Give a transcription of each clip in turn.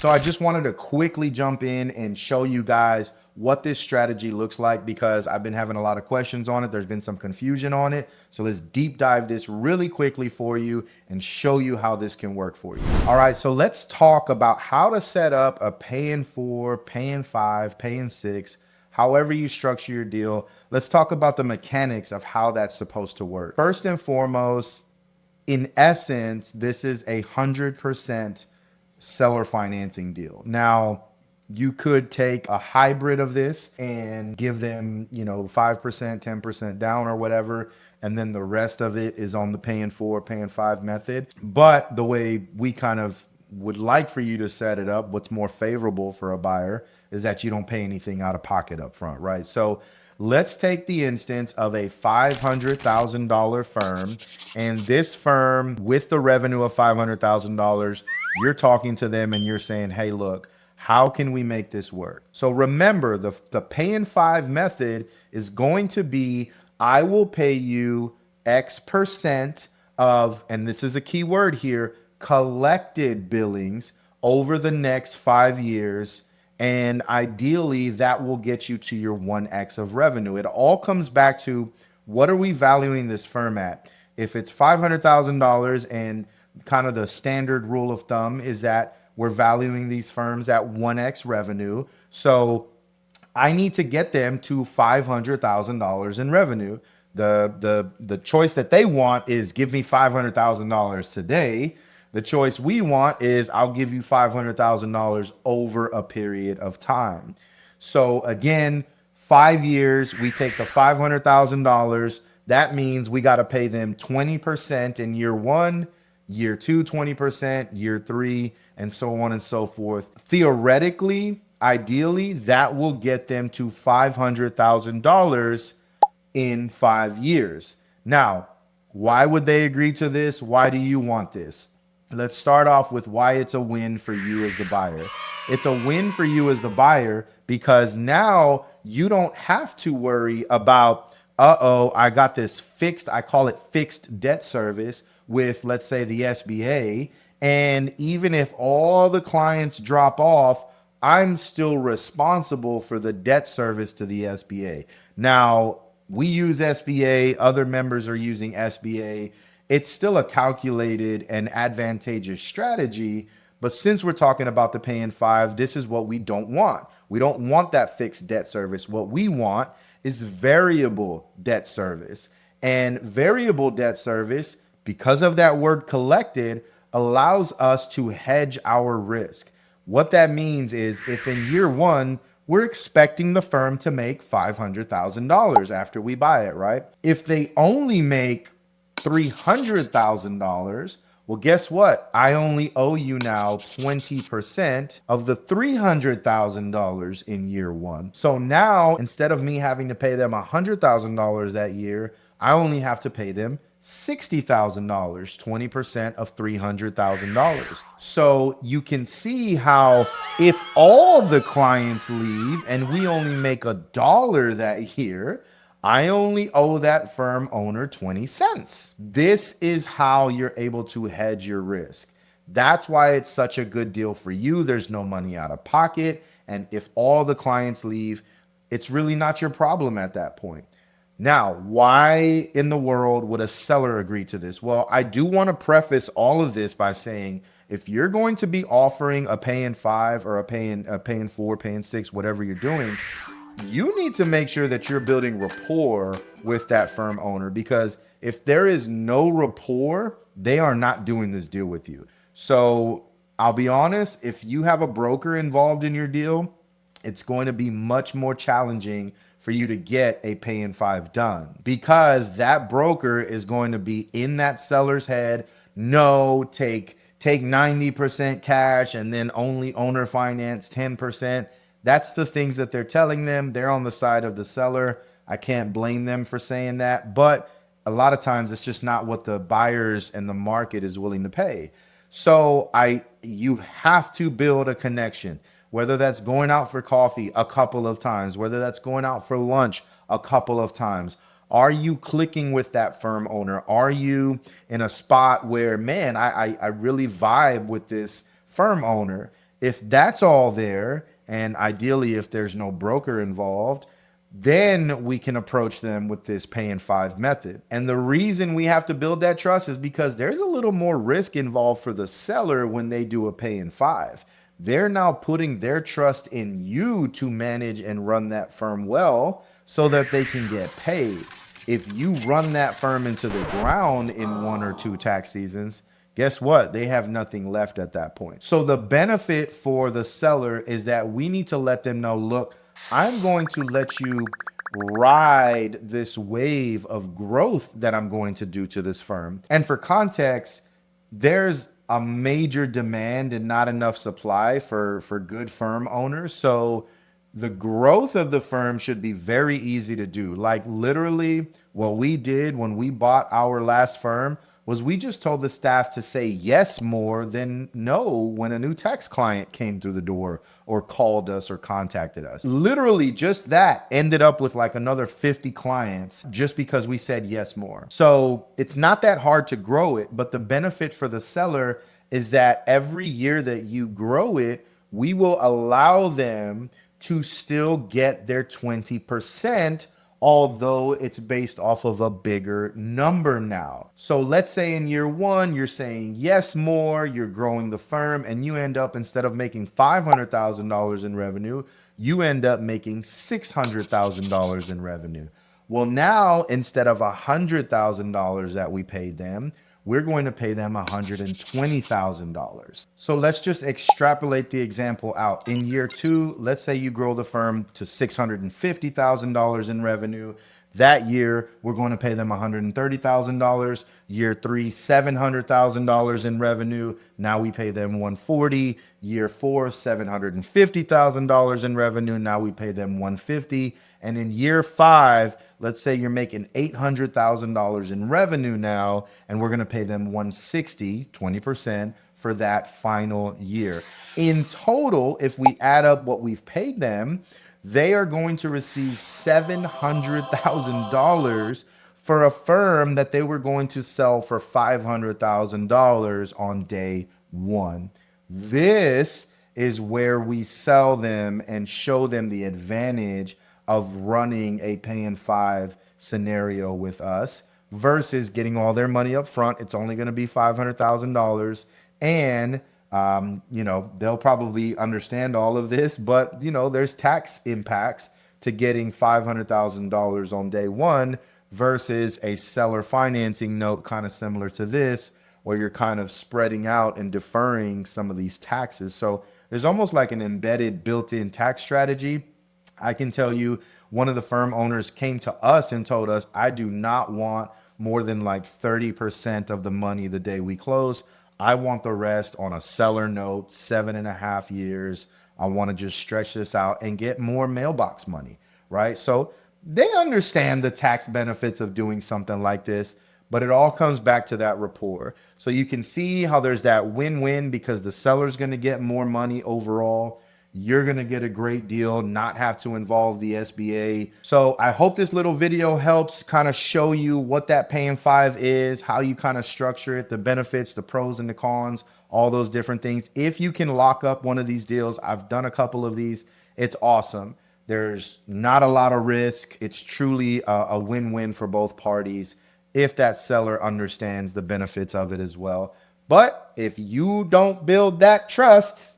So I just wanted to quickly jump in and show you guys what this strategy looks like because I've been having a lot of questions on it. There's been some confusion on it. So let's deep dive this really quickly for you and show you how this can work for you. All right, so let's talk about how to set up a pay in 4, pay in 5, pay in 6, however you structure your deal. Let's talk about the mechanics of how that's supposed to work. First and foremost, in essence, this is 100% seller financing deal. Now, you could take a hybrid of this and give them, 5%, 10% down or whatever. And then the rest of it is on the pay in 4, pay in 5 method. But the way we kind of would like for you to set it up, what's more favorable for a buyer is that you don't pay anything out of pocket up front, right? So let's take the instance of a $500,000 firm, and this firm with the revenue of $500,000, you're talking to them and you're saying, hey, look, how can we make this work? So remember, the pay in 5 method is going to be, I will pay you X% of, and this is a key word here, collected billings over the next 5 years. And ideally, that will get you to your 1X of revenue. It all comes back to, what are we valuing this firm at? If it's $500,000, and kind of the standard rule of thumb is that we're valuing these firms at 1X revenue. So I need to get them to $500,000 in revenue. The choice that they want is give me $500,000 today. The choice we want is I'll give you $500,000 over a period of time. So again, 5 years, we take the $500,000. That means we got to pay them 20% in year 1, year 2, 20%, year 3, and so on and so forth. Theoretically, ideally, that will get them to $500,000 in 5 years. Now, why would they agree to this? Why do you want this? Let's start off with why it's a win for you as the buyer. It's a win for you as the buyer because now you don't have to worry about, I got this fixed, I call it fixed debt service with, let's say, the SBA. And even if all the clients drop off, I'm still responsible for the debt service to the SBA. Now, we use SBA, other members are using SBA. It's still a calculated and advantageous strategy. But since we're talking about the pay in 5, this is what we don't want. We don't want that fixed debt service. What we want is variable debt service. And variable debt service, because of that word collected, allows us to hedge our risk. What that means is if in year 1, we're expecting the firm to make $500,000 after we buy it, right? If they only make $300,000, well, guess what? I only owe you now 20% of the $300,000 in year 1. So now, instead of me having to pay them $100,000 that year, I only have to pay them $60,000, 20% of $300,000. So you can see how if all the clients leave and we only make $1 that year, I only owe that firm owner 20 cents. This is how you're able to hedge your risk. That's why it's such a good deal for you. There's no money out of pocket. And if all the clients leave, it's really not your problem at that point. Now, why in the world would a seller agree to this? Well, I do want to preface all of this by saying, if you're going to be offering a pay in 5 or a pay in 4, pay in 6, whatever you're doing, you need to make sure that you're building rapport with that firm owner, because if there is no rapport, they are not doing this deal with you. So I'll be honest, if you have a broker involved in your deal, it's going to be much more challenging for you to get a pay in 5 done, because that broker is going to be in that seller's head. No, take 90% cash and then only owner finance 10%. That's the things that they're telling them. They're on the side of the seller. I can't blame them for saying that, but a lot of times it's just not what the buyers and the market is willing to pay. So you have to build a connection, whether that's going out for coffee a couple of times, whether that's going out for lunch a couple of times. Are you clicking with that firm owner? Are you in a spot where, man, I really vibe with this firm owner? If that's all there, and ideally if there's no broker involved, then we can approach them with this pay in five method. And the reason we have to build that trust is because there's a little more risk involved for the seller when they do a pay in five. They're now putting their trust in you to manage and run that firm well so that they can get paid. If you run that firm into the ground in 1 or 2 tax seasons, guess what? They have nothing left at that point. So the benefit for the seller is that we need to let them know, look, I'm going to let you ride this wave of growth that I'm going to do to this firm. And for context, there's a major demand and not enough supply for good firm owners. So the growth of the firm should be very easy to do. Like literally what we did when we bought our last firm was we just told the staff to say yes more than no when a new tax client came through the door or called us or contacted us. Literally just that ended up with like another 50 clients just because we said yes more. So it's not that hard to grow it, but the benefit for the seller is that every year that you grow it, we will allow them to still get their 20%, although it's based off of a bigger number now. So let's say in year 1, you're saying yes more, you're growing the firm, and you end up, instead of making $500,000 in revenue, you end up making $600,000 in revenue. Well, now instead of $100,000 that we paid them, we're going to pay them $120,000. So let's just extrapolate the example out. In year 2, let's say you grow the firm to $650,000 in revenue. That year, we're going to pay them $130,000. Year 3, $700,000 in revenue. Now we pay them $140,000. Year 4, $750,000 in revenue. Now we pay them $150,000. And in year 5, let's say you're making $800,000 in revenue now, and we're going to pay them $160,000, 20%, for that final year. In total, if we add up what we've paid them, they are going to receive $700,000 for a firm that they were going to sell for $500,000 on day 1. This is where we sell them and show them the advantage of running a pay in 5 scenario with us versus getting all their money up front. It's only going to be $500,000. And, they'll probably understand all of this, but, there's tax impacts to getting $500,000 on day 1 versus a seller financing note kind of similar to this, where you're kind of spreading out and deferring some of these taxes. So there's almost like an embedded built-in tax strategy. I can tell you, one of the firm owners came to us and told us, I do not want more than like 30% of the money the day we close. I want the rest on a seller note, 7.5 years. I want to just stretch this out and get more mailbox money, right? So they understand the tax benefits of doing something like this, but it all comes back to that rapport. So you can see how there's that win-win because the seller's going to get more money overall. You're going to get a great deal, not have to involve the SBA. So I hope this little video helps kind of show you what that pay in 5 is, how you kind of structure it, the benefits, the pros and the cons, all those different things. If you can lock up one of these deals, I've done a couple of these. It's awesome. There's not a lot of risk. It's truly a win-win for both parties if that seller understands the benefits of it as well. But if you don't build that trust,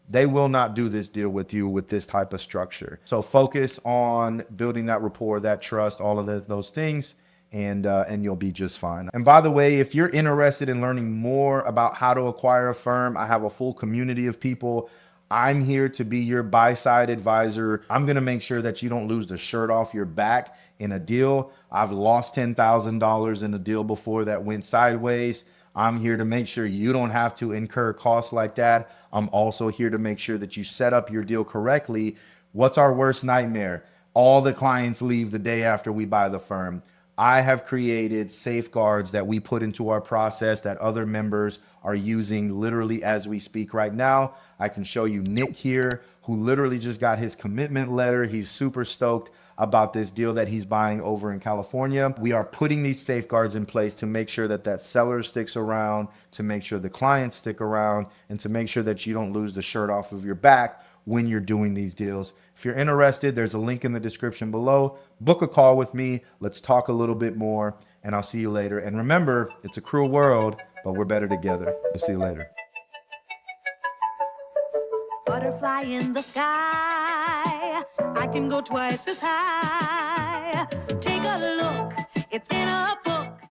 they will not do this deal with you with this type of structure. So focus on building that rapport, that trust, all of those things, and you'll be just fine. And by the way, if you're interested in learning more about how to acquire a firm, I have a full community of people. I'm here to be your buy-side advisor. I'm going to make sure that you don't lose the shirt off your back in a deal. I've lost $10,000 in a deal before that went sideways. I'm here to make sure you don't have to incur costs like that. I'm also here to make sure that you set up your deal correctly. What's our worst nightmare? All the clients leave the day after we buy the firm. I have created safeguards that we put into our process that other members are using literally as we speak right now. I can show you Nick here, who literally just got his commitment letter. He's super stoked. about this deal that he's buying over in California. We are putting these safeguards in place to make sure that that seller sticks around, to make sure the clients stick around, and to make sure that you don't lose the shirt off of your back when you're doing these deals. If you're interested, there's a link in the description below. Book a call with me. Let's talk a little bit more, and I'll see you later. And remember, it's a cruel world, but we're better together. We'll see you later. Butterfly in the sky, I can go twice as high. Take a look, it's in a book.